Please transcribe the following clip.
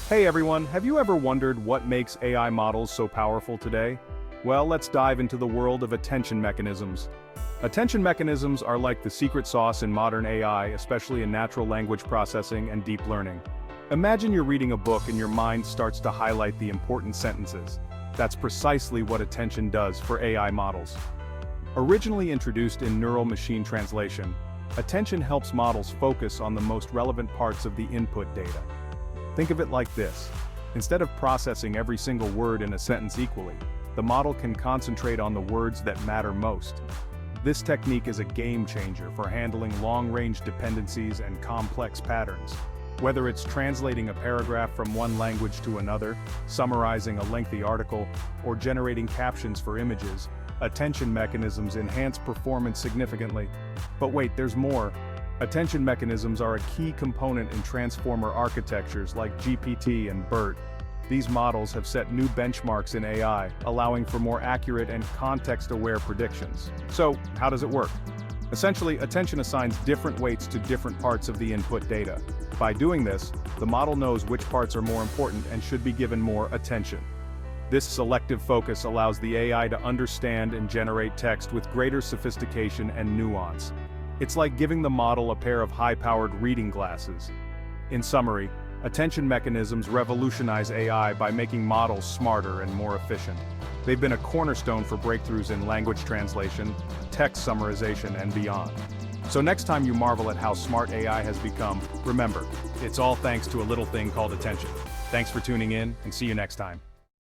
Hey everyone, have you ever wondered what makes AI models so powerful today? Well, let's dive into the world of attention mechanisms. Attention mechanisms are like the secret sauce in modern AI, especially in natural language processing and deep learning. Imagine you're reading a book and your mind starts to highlight the important sentences. That's precisely what attention does for AI models. Originally introduced in neural machine translation, attention helps models focus on the most relevant parts of the input data. Think of it like this. Instead of processing every single word in a sentence equally, the model can concentrate on the words that matter most. This technique is a game changer for handling long-range dependencies and complex patterns. Whether it's translating a paragraph from one language to another, summarizing a lengthy article, or generating captions for images, attention mechanisms enhance performance significantly. But wait, there's more. Attention mechanisms are a key component in transformer architectures like GPT and BERT. These models have set new benchmarks in AI, allowing for more accurate and context-aware predictions. So, how does it work? Essentially, attention assigns different weights to different parts of the input data. By doing this, the model knows which parts are more important and should be given more attention. This selective focus allows the AI to understand and generate text with greater sophistication and nuance. It's like giving the model a pair of high-powered reading glasses. In summary, attention mechanisms revolutionize AI by making models smarter and more efficient. They've been a cornerstone for breakthroughs in language translation, text summarization, and beyond. So next time you marvel at how smart AI has become, remember, it's all thanks to a little thing called attention. Thanks for tuning in, and see you next time.